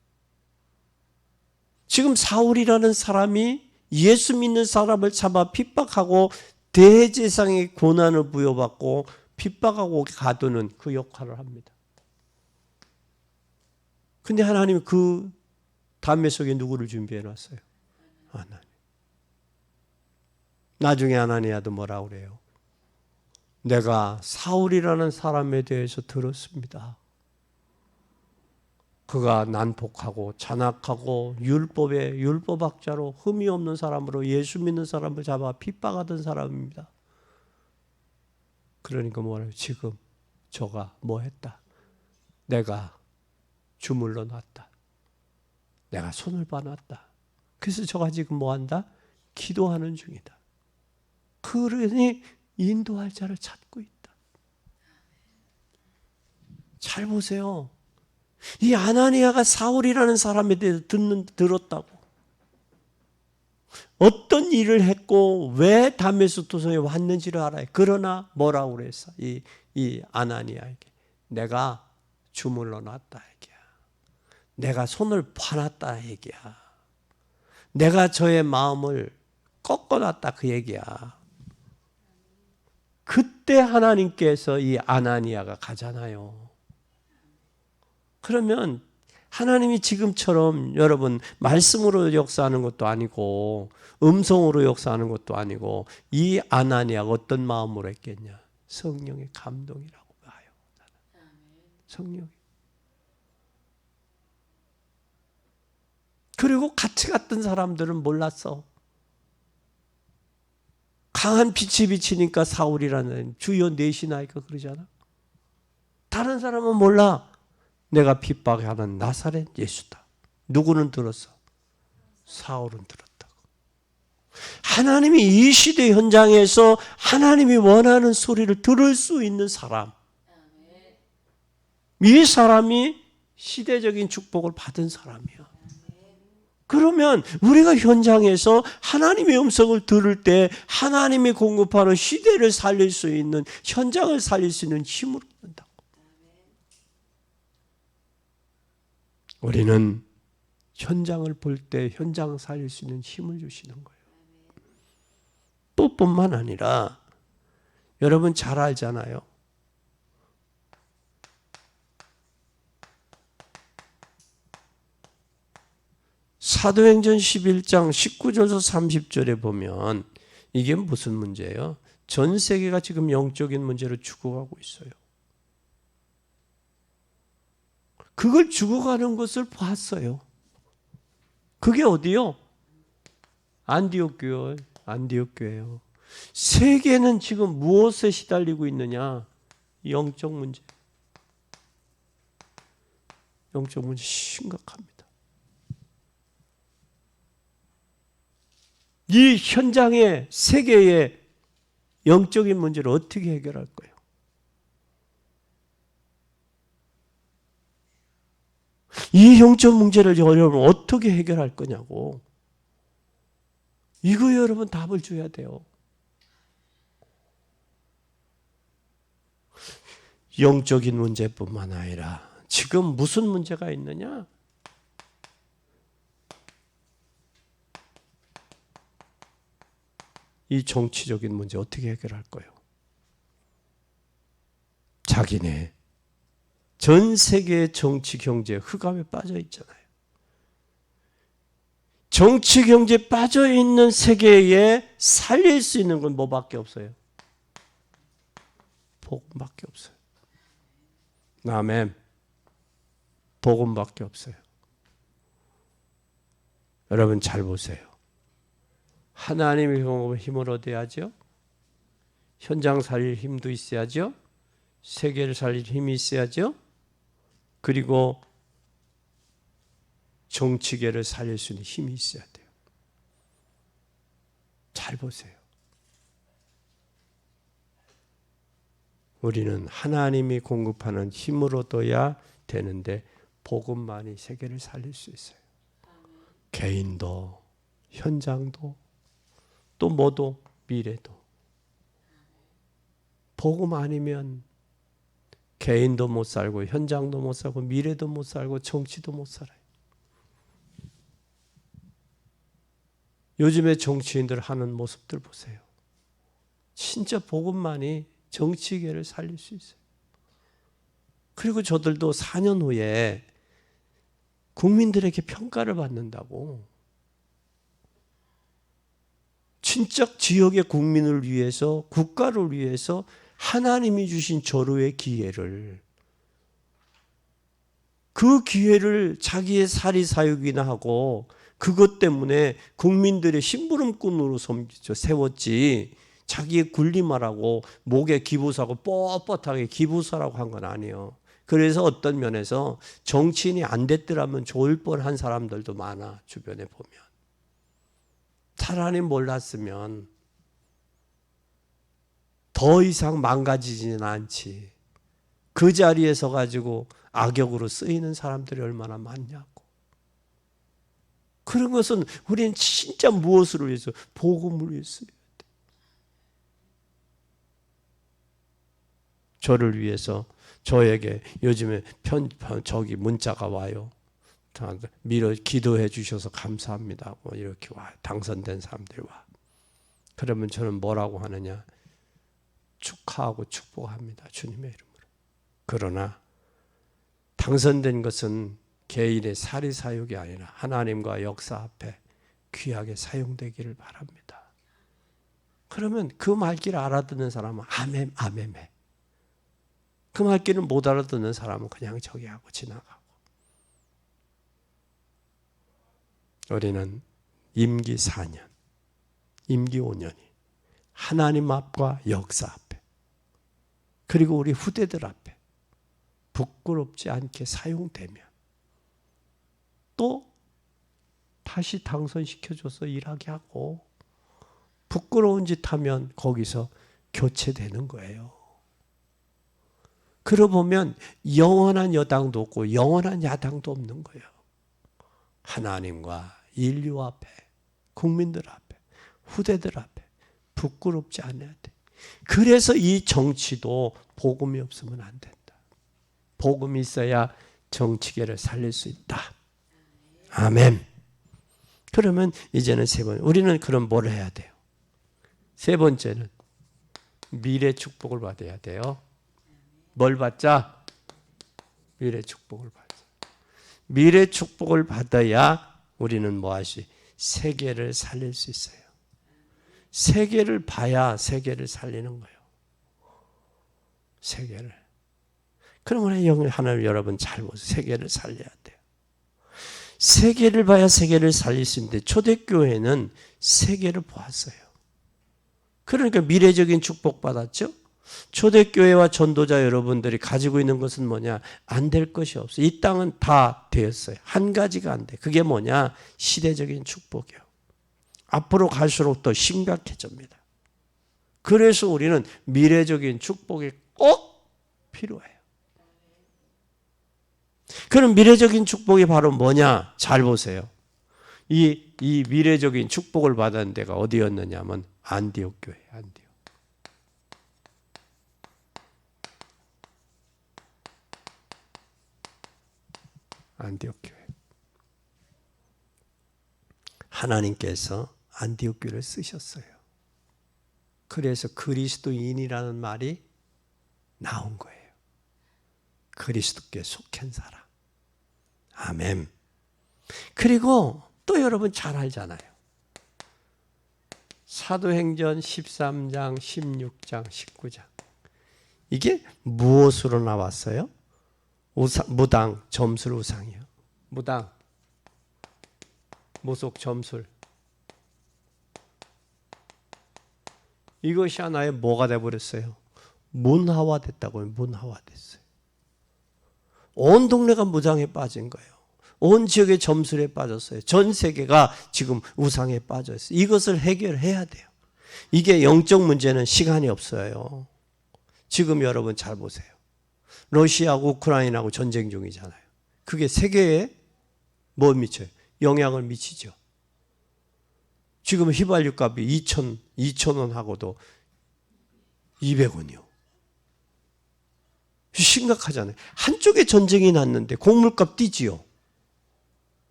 지금 사울이라는 사람이 예수 믿는 사람을 잡아 핍박하고 대제사장의 고난을 부여받고 핍박하고 가두는 그 역할을 합니다. 근데 하나님이 그 다메섹에 누구를 준비해 놨어요? 아나니아. 나중에 아나니아도 뭐라고 그래요? 내가 사울이라는 사람에 대해서 들었습니다. 그가 난폭하고 잔악하고 율법학자로 흠이 없는 사람으로 예수 믿는 사람을 잡아 핍박하던 사람입니다. 그러니까 뭐래요? 지금 저가 뭐 했다? 내가 주물러 놨다. 내가 손을 봐놨다. 그래서 저가 지금 뭐 한다? 기도하는 중이다. 그러니 인도할 자를 찾고 있다. 잘 보세요. 이 아나니아가 사울이라는 사람에 대해서 들었다고. 어떤 일을 했고 왜 다메섹 도성에 왔는지를 알아요. 그러나 뭐라고 그랬어? 이 아나니아에게 내가 주물러 놨다 얘기야. 내가 손을 봐놨다 얘기야. 내가 저의 마음을 꺾어놨다 그 얘기야. 그때 하나님께서 이 아나니아가 가잖아요. 그러면 하나님이 지금처럼 여러분 말씀으로 역사하는 것도 아니고 음성으로 역사하는 것도 아니고 이 아나니아가 어떤 마음으로 했겠냐? 성령의 감동이라고 봐요. 성령이. 그리고 같이 갔던 사람들은 몰랐어. 강한 빛이 비치니까 사울이라는 주여 내시나이까 그러잖아. 다른 사람은 몰라. 내가 핍박하는 나사렛 예수다. 누구는 들었어? 사울은 들었다고. 하나님이 이 시대 현장에서 하나님이 원하는 소리를 들을 수 있는 사람. 이 사람이 시대적인 축복을 받은 사람이야. 그러면 우리가 현장에서 하나님의 음성을 들을 때 하나님이 공급하는 시대를 살릴 수 있는, 현장을 살릴 수 있는 힘을 얻는다고. 우리는 현장을 볼 때 현장 살릴 수 있는 힘을 주시는 거예요. 뿐만 아니라 여러분 잘 알잖아요. 사도행전 11장 19절에서 30절에 보면 이게 무슨 문제예요? 전 세계가 지금 영적인 문제로 죽어가고 있어요. 그걸 죽어가는 것을 봤어요. 그게 어디요? 안디옥 교회예요. 세계는 지금 무엇에 시달리고 있느냐? 영적 문제. 영적 문제 심각합니다. 이 현장의 세계의 영적인 문제를 어떻게 해결할 거예요? 이 영적 문제를 여러분 어떻게 해결할 거냐고. 이거 여러분 답을 줘야 돼요. 영적인 문제뿐만 아니라 지금 무슨 문제가 있느냐? 이 정치적인 문제 어떻게 해결할 거예요? 자기네 전 세계의 정치 경제 흑암에 빠져 있잖아요. 정치 경제에 빠져 있는 세계에 살릴 수 있는 건 뭐밖에 없어요? 복음밖에 없어요. 아멘. 복음밖에 없어요. 여러분 잘 보세요. 하나님의 힘을 얻어야죠. 현장 살릴 힘도 있어야죠. 세계를 살릴 힘이 있어야죠. 그리고 정치계를 살릴 수 있는 힘이 있어야 돼요. 잘 보세요. 우리는 하나님이 공급하는 힘으로 둬야 되는데 복음만이 세계를 살릴 수 있어요. 개인도, 현장도, 또 뭐도, 미래도. 복음 아니면 개인도 못 살고, 현장도 못 살고, 미래도 못 살고, 정치도 못 살아요. 요즘에 정치인들 하는 모습들 보세요. 진짜 복음만이 정치계를 살릴 수 있어요. 그리고 저들도 4년 후에 국민들에게 평가를 받는다고. 진짜 지역의 국민을 위해서, 국가를 위해서 하나님이 주신 절호의 기회를, 그 기회를 자기의 사리사욕이나 하고 그것 때문에 국민들의 심부름꾼으로 세웠지, 자기의 군림하라고 목에 기부사고 뻣뻣하게 기부사라고 한 건 아니에요. 그래서 어떤 면에서 정치인이 안 됐더라면 좋을 뻔한 사람들도 많아. 주변에 보면 차라리 몰랐으면 더 이상 망가지지는 않지. 그 자리에 서 가지고 악역으로 쓰이는 사람들이 얼마나 많냐고. 그런 것은 우리는 진짜 무엇을 위해서? 복음을 위해서. 저를 위해서, 저에게 요즘에 저기 문자가 와요. 기도해 주셔서 감사합니다. 뭐 이렇게 와. 당선된 사람들이 와. 그러면 저는 뭐라고 하느냐? 축하하고 축복합니다. 주님의 이름으로. 그러나 당선된 것은 개인의 사리사욕이 아니라 하나님과 역사 앞에 귀하게 사용되기를 바랍니다. 그러면 그 말귀를 알아듣는 사람은 아멘, 아멘해. 그 말귀를 못 알아듣는 사람은 그냥 저기 하고 지나가고. 우리는 임기 4년, 임기 5년이 하나님 앞과 역사 앞에, 그리고 우리 후대들 앞에 부끄럽지 않게 사용되면 또 다시 당선시켜줘서 일하게 하고, 부끄러운 짓 하면 거기서 교체되는 거예요. 그러고 보면 영원한 여당도 없고 영원한 야당도 없는 거예요. 하나님과 인류 앞에, 국민들 앞에, 후대들 앞에 부끄럽지 않아야 돼. 그래서 이 정치도 복음이 없으면 안 된다. 복음이 있어야 정치계를 살릴 수 있다. 아멘. 그러면 이제는 세 번째, 우리는 그럼 뭘 해야 돼요? 세 번째는 미래 축복을 받아야 돼요. 뭘 받자? 미래 축복을 받자. 미래 축복을 받아야 우리는 뭐하시? 세계를 살릴 수 있어요. 세계를 봐야 세계를 살리는 거예요. 세계를. 그러면 하나님 여러분 잘 보세요. 세계를 살려야 돼요. 세계를 봐야 세계를 살릴 수 있는데 초대교회는 세계를 보았어요. 그러니까 미래적인 축복 받았죠. 초대교회와 전도자 여러분들이 가지고 있는 것은 뭐냐? 안 될 것이 없어요. 이 땅은 다 되었어요. 한 가지가 안 돼. 그게 뭐냐? 시대적인 축복이요. 앞으로 갈수록 더 심각해집니다. 그래서 우리는 미래적인 축복이 꼭 필요해요. 그럼 미래적인 축복이 바로 뭐냐? 잘 보세요. 이 미래적인 축복을 받은 데가 어디였느냐면 안디옥 교회, 안디옥. 안디옥 교회. 하나님께서 안디옥 교회를 쓰셨어요. 그래서 그리스도인이라는 말이 나온 거예요. 그리스도께 속한 사람. 아멘. 그리고 또 여러분 잘 알잖아요. 사도행전 13장, 16장, 19장. 이게 무엇으로 나왔어요? 무당, 점술 우상이요. 무당, 무속 점술. 이것이 하나의 뭐가 돼버렸어요? 문화화됐다고요. 문화화됐어요. 온 동네가 무당에 빠진 거예요. 온 지역의 점술에 빠졌어요. 전 세계가 지금 우상에 빠져 있어요. 이것을 해결해야 돼요. 이게 영적 문제는 시간이 없어요. 지금 여러분 잘 보세요. 러시아하고 우크라이나하고 전쟁 중이잖아요. 그게 세계에 뭐 미쳐요? 영향을 미치죠. 지금 휘발유 값이 2,000원 하고도 200원이요. 심각하잖아요. 한쪽에 전쟁이 났는데 곡물값 뛰지요.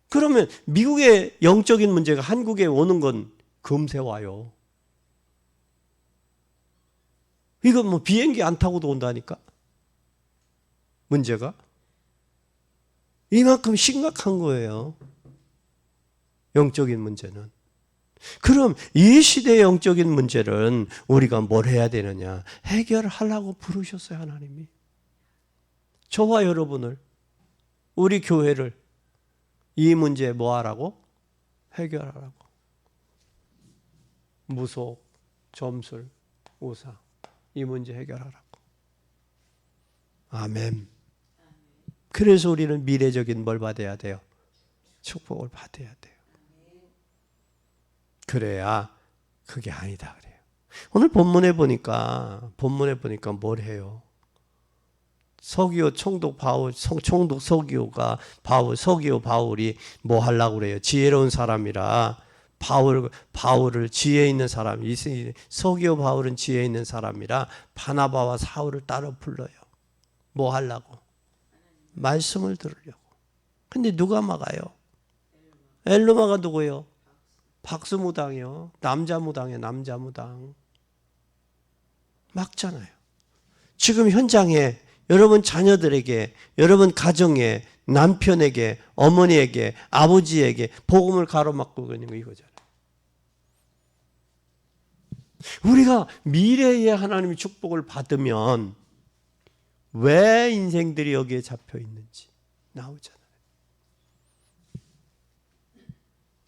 그러면 미국의 영적인 문제가 한국에 오는 건 금세 와요. 이건 뭐 비행기 안 타고도 온다니까? 문제가. 이만큼 심각한 거예요. 영적인 문제는. 그럼 이 시대의 영적인 문제는 우리가 뭘 해야 되느냐? 해결하려고 부르셨어요, 하나님이. 저와 여러분을, 우리 교회를 이 문제에 뭐 하라고? 해결하라고. 무속, 점술, 우상, 이 문제 해결하라고. 아멘. 그래서 우리는 미래적인 뭘 받아야 돼요? 축복을 받아야 돼요. 그래야 그게 아니다 그래요. 오늘 본문에 보니까 뭘 해요? 서기오 총독 바울, 총독 서기오가 서기오 바울이 뭐 하려고 그래요? 지혜로운 사람이라 바울을 지혜 있는 사람, 서기오 바울은 지혜 있는 사람이라 바나바와 사울을 따로 불러요. 뭐 하려고? 말씀을 들으려고. 근데 누가 막아요? 엘르마가 누구예요? 박수무당이요. 남자무당이에요. 남자무당. 막잖아요. 지금 현장에 여러분 자녀들에게, 여러분 가정에, 남편에게, 어머니에게, 아버지에게 복음을 가로막고 있는 거 이거잖아요. 우리가 미래에 하나님의 축복을 받으면 왜 인생들이 여기에 잡혀 있는지 나오잖아요.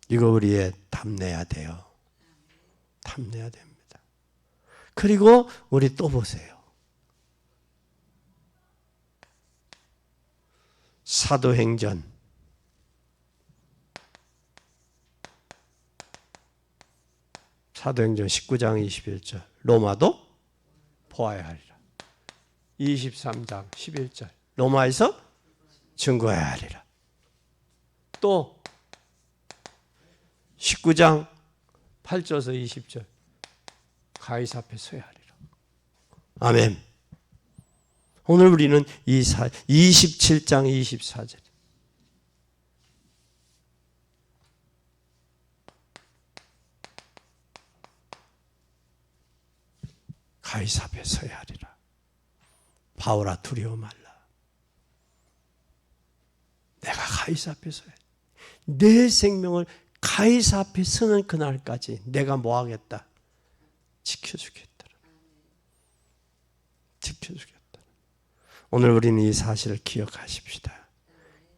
이거 우리의 탐내야 돼요. 탐내야 됩니다. 그리고 우리 또 보세요. 사도행전 19장 21절 로마도 보아야 하리라. 23장 11절 로마에서 증거해야 하리라. 또 19장 8절에서 20절 가이사 앞에 서야 하리라. 아멘. 오늘 우리는 27장 24절 가이사 앞에 서야 하리라. 바울아 두려워 말라. 내가 가이사 앞에 서야 내 생명을 가이사 앞에 서는 그날까지 내가 뭐 하겠다? 지켜주겠다. 지켜주겠다. 오늘 우리는 이 사실을 기억하십시다.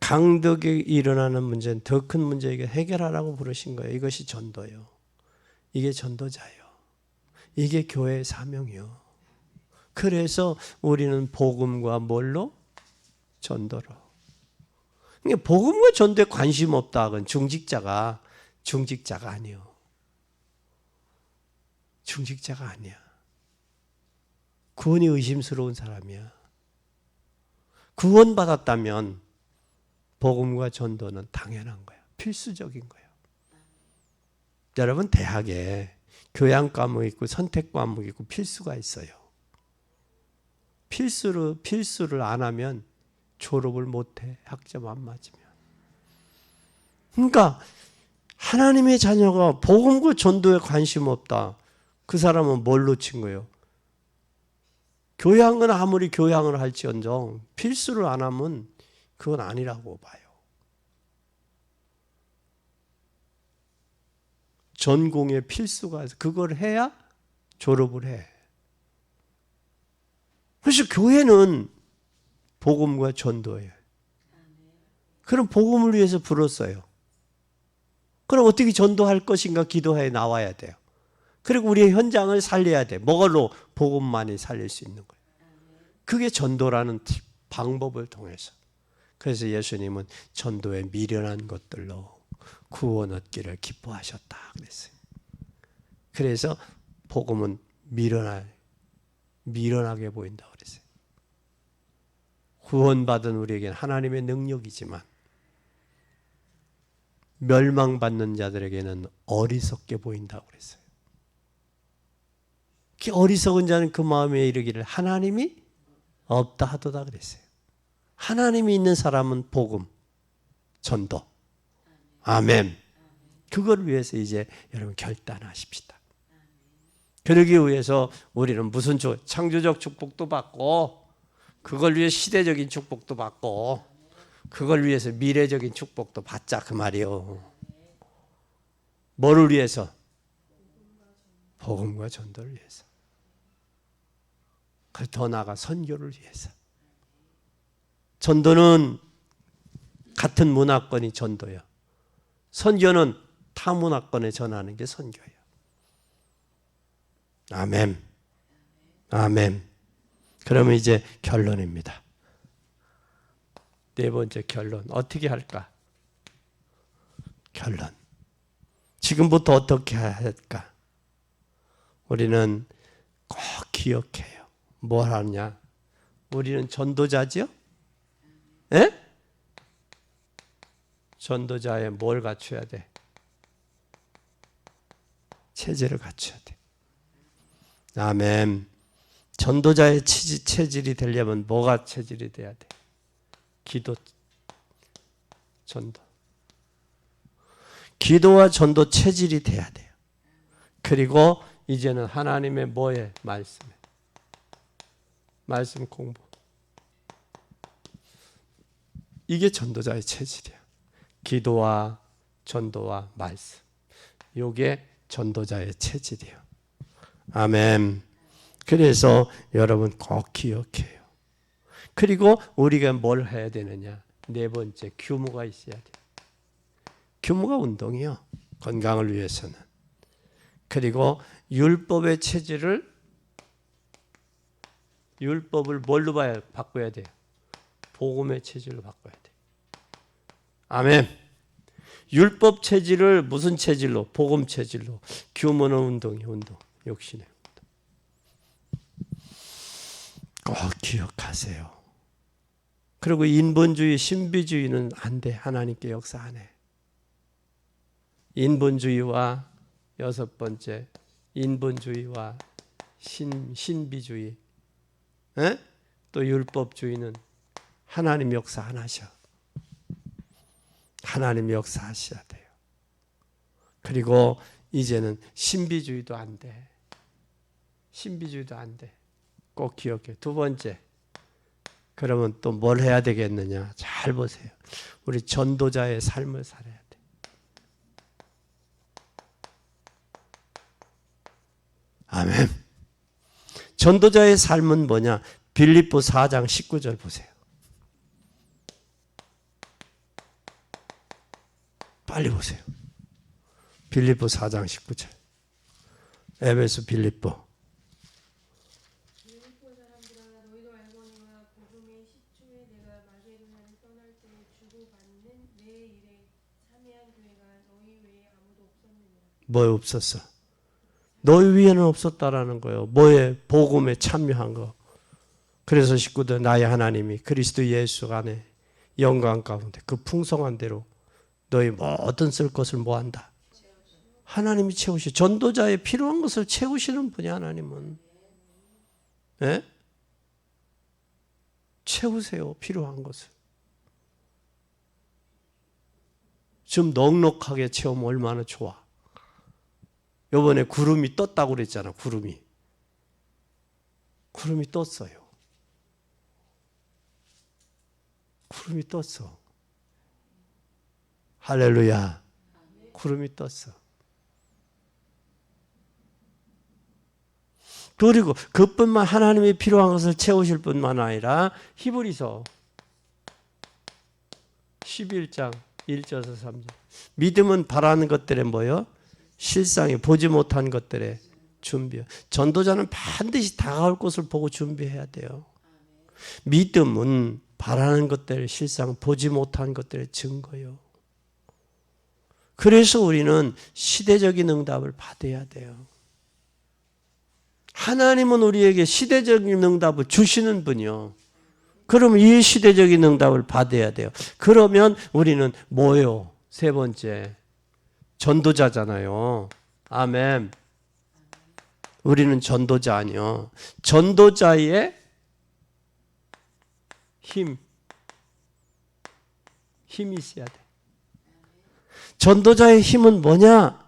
강덕에 일어나는 문제는 더 큰 문제에게 해결하라고 부르신 거예요. 이것이 전도예요. 이게 전도자예요. 이게 교회의 사명이요. 그래서 우리는 복음과 뭘로? 전도로. 그러니까 복음과 전도에 관심 없다. 그건 중직자가 아니요. 중직자가 아니야. 구원이 의심스러운 사람이야. 구원받았다면 복음과 전도는 당연한 거야. 필수적인 거야. 여러분 대학에 교양 과목 있고 선택 과목 있고 필수가 있어요. 필수를 안 하면 졸업을 못해. 학점 안 맞으면. 그러니까 하나님의 자녀가 복음과 전도에 관심 없다. 그 사람은 뭘 놓친 거예요? 교양은 아무리 교양을 할지언정 필수를 안 하면 그건 아니라고 봐요. 전공의 필수가 그걸 해야 졸업을 해. 그래서 교회는 복음과 전도예요. 그럼 복음을 위해서 불었어요. 그럼 어떻게 전도할 것인가 기도해 나와야 돼요. 그리고 우리의 현장을 살려야 돼. 뭐로? 복음만이 살릴 수 있는 거예요. 그게 전도라는 방법을 통해서. 그래서 예수님은 전도에 미련한 것들로 구원 얻기를 기뻐하셨다 그랬어요. 그래서 복음은 미련할 미련하게 보인다고 그랬어요. 구원받은 우리에게는 하나님의 능력이지만 멸망받는 자들에게는 어리석게 보인다고 그랬어요. 어리석은 자는 그 마음에 이르기를 하나님이 없다 하도다 그랬어요. 하나님이 있는 사람은 복음, 전도, 아멘. 그걸 위해서 이제 여러분 결단하십시다. 그러기 위해서 우리는 무슨 창조적 축복도 받고 그걸 위해 시대적인 축복도 받고 그걸 위해서 미래적인 축복도 받자 그 말이요. 뭐를 위해서? 복음과 전도를 위해서. 더 나아가 선교를 위해서. 전도는 같은 문화권이 전도예요. 선교는 타 문화권에 전하는 게 선교예요. 아멘. 아멘. 그러면 이제 결론입니다. 네 번째 결론. 어떻게 할까? 결론. 지금부터 어떻게 할까? 우리는 꼭 기억해요. 뭘 하냐? 우리는 전도자죠? 예? 전도자에 뭘 갖춰야 돼? 체질을 갖춰야 돼. 아멘. 전도자의 체질이 되려면 뭐가 체질이 돼야 돼? 기도, 전도. 기도와 전도 체질이 돼야 돼요. 그리고 이제는 하나님의 뭐에? 말씀에. 말씀 공부. 이게 전도자의 체질이에요. 기도와 전도와 말씀. 이게 전도자의 체질이에요. 아멘. 그래서 여러분 꼭 기억해요. 그리고 우리가 뭘 해야 되느냐? 네 번째, 규모가 있어야 돼요. 규모가 운동이요. 건강을 위해서는. 그리고 율법의 체질을 율법을 뭘로 바꿔야 돼요? 복음의 체질로 바꿔야 돼요. 아멘. 율법 체질을 무슨 체질로? 복음 체질로. 규모는 운동이에요. 운동. 욕심의 운동. 꼭 기억하세요. 그리고 인본주의, 신비주의는 안 돼. 하나님께 역사 안 해. 인본주의와 여섯 번째, 인본주의와 신비주의, 또 율법주의는 하나님 역사 안 하셔. 하나님 역사하셔야 돼요. 그리고 이제는 신비주의도 안 돼. 신비주의도 안 돼. 꼭 기억해. 두 번째, 그러면 또 뭘 해야 되겠느냐? 잘 보세요. 우리 전도자의 삶을 살아야 돼. 아멘. 전도자의 삶은 뭐냐? 빌립보 4장 19절 보세요. 빨리 보세요. 빌립보 4장 19절. 에베소 빌립보. 빌립보 사람들아 너희도 알거니와 복음의 시초에 내가 마게도냐를 떠날 때 주고받는 내 일에 참여한 교회가 너희 외에 아무도 없었느니라. 뭐 없었어? 너희 위에는 없었다라는 거예요. 뭐에? 복음에 참여한 거. 그래서 식구들 나의 하나님이 그리스도 예수 안에 영광 가운데 그 풍성한 대로 너희 모든 쓸 것을 뭐한다? 하나님이 채우시. 전도자의 필요한 것을 채우시는 분이 하나님은. 네? 채우세요. 필요한 것을. 좀 넉넉하게 채우면 얼마나 좋아. 이번에 구름이 떴다고 그랬잖아. 구름이 떴어요. 구름이 떴어. 할렐루야. 구름이 떴어. 그리고 그뿐만 하나님이 필요한 것을 채우실 뿐만 아니라 히브리서 11장 1절에서 3절. 믿음은 바라는 것들에 뭐요? 실상이 보지 못한 것들에 준비. 전도자는 반드시 다가올 것을 보고 준비해야 돼요. 믿음은 바라는 것들, 실상 보지 못한 것들의 증거요. 그래서 우리는 시대적인 응답을 받아야 돼요. 하나님은 우리에게 시대적인 응답을 주시는 분이요. 그러면 이 시대적인 응답을 받아야 돼요. 그러면 우리는 뭐예요? 세 번째, 전도자잖아요. 아멘. 우리는 전도자 아니요. 전도자의 힘이 있어야 돼. 전도자의 힘은 뭐냐?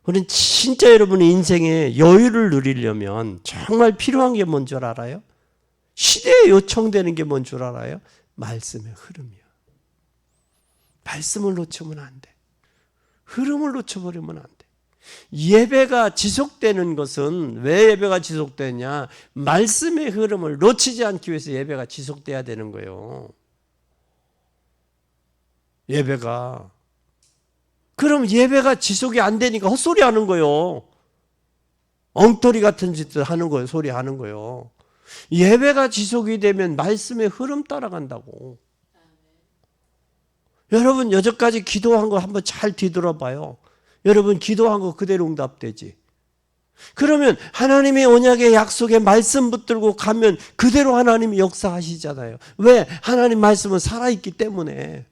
우리는 진짜 여러분의 인생에 여유를 누리려면 정말 필요한 게 뭔 줄 알아요? 시대에 요청되는 게 뭔 줄 알아요? 말씀의 흐름이야. 말씀을 놓치면 안 돼. 흐름을 놓쳐버리면 안 돼. 예배가 지속되는 것은 왜 예배가 지속되냐? 말씀의 흐름을 놓치지 않기 위해서 예배가 지속돼야 되는 거예요. 예배가. 그럼 예배가 지속이 안 되니까 헛소리 하는 거예요. 엉터리 같은 짓을 하는 거예요. 소리 하는 거예요. 예배가 지속이 되면 말씀의 흐름 따라간다고. 여러분 여태까지 기도한 거 한번 잘 뒤돌아봐요. 여러분 기도한 거 그대로 응답되지. 그러면 하나님의 언약의 약속의 말씀 붙들고 가면 그대로 하나님이 역사하시잖아요. 왜? 하나님 말씀은 살아있기 때문에.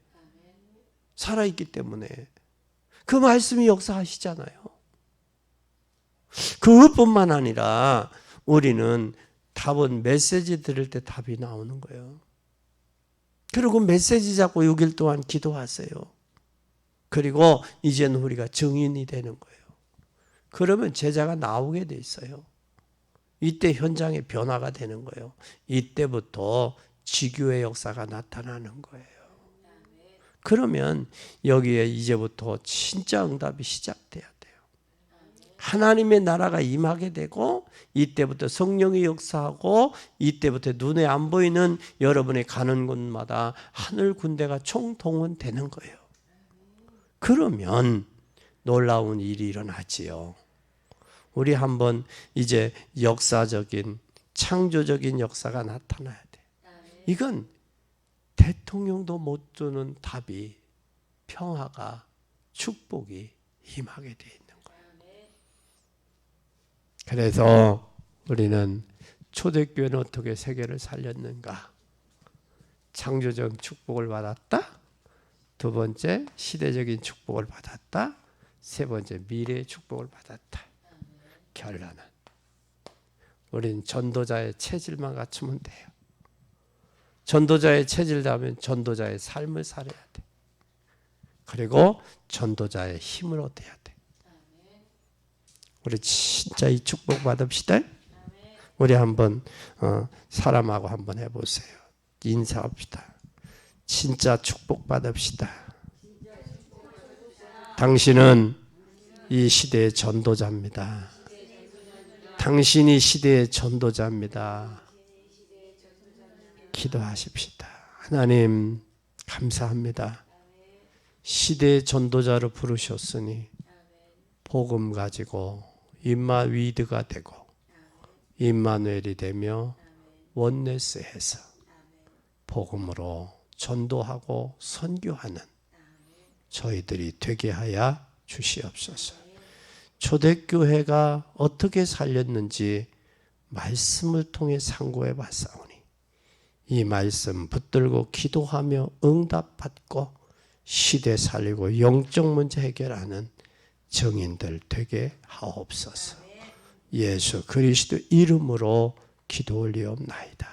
살아있기 때문에. 그 말씀이 역사하시잖아요. 그것뿐만 아니라 우리는 답은 메시지 들을 때 답이 나오는 거예요. 그리고 메시지 잡고 6일 동안 기도하세요. 그리고 이제는 우리가 증인이 되는 거예요. 그러면 제자가 나오게 돼 있어요. 이때 현장에 변화가 되는 거예요. 이때부터 지교의 역사가 나타나는 거예요. 그러면 여기에 이제부터 진짜 응답이 시작돼야 돼요. 하나님의 나라가 임하게 되고 이때부터 성령이 역사하고 이때부터 눈에 안 보이는 여러분이 가는 곳마다 하늘 군대가 총동원되는 거예요. 그러면 놀라운 일이 일어나지요. 우리 한번 이제 역사적인 창조적인 역사가 나타나야 돼. 이건 대통령도 못 주는 답이 평화가 축복이 임하게 돼 있는 거예요. 그래서 우리는 초대교회는 어떻게 세계를 살렸는가? 창조적 축복을 받았다. 두 번째 시대적인 축복을 받았다. 세 번째 미래의 축복을 받았다. 결론은 우리는 전도자의 체질만 갖추면 돼요. 전도자의 체질다면 전도자의 삶을 살아야 돼. 그리고 전도자의 힘을 얻어야 돼. 우리 진짜 이 축복 받읍시다. 우리 한번 사람하고 한번 해보세요. 인사합시다. 진짜 축복 받읍시다. 당신은 이 시대의 전도자입니다. 당신이 시대의 전도자입니다. 기도하십시다. 하나님 감사합니다. 시대의 전도자로 부르셨으니 복음 가지고 임마위드가 되고 임마누엘이 되며 원네스해서 복음으로 전도하고 선교하는 저희들이 되게 하여 주시옵소서. 초대교회가 어떻게 살렸는지 말씀을 통해 상고해 봤사오니 이 말씀 붙들고 기도하며 응답받고 시대 살리고 영적 문제 해결하는 증인들 되게 하옵소서. 예수 그리스도 이름으로 기도 올리옵나이다.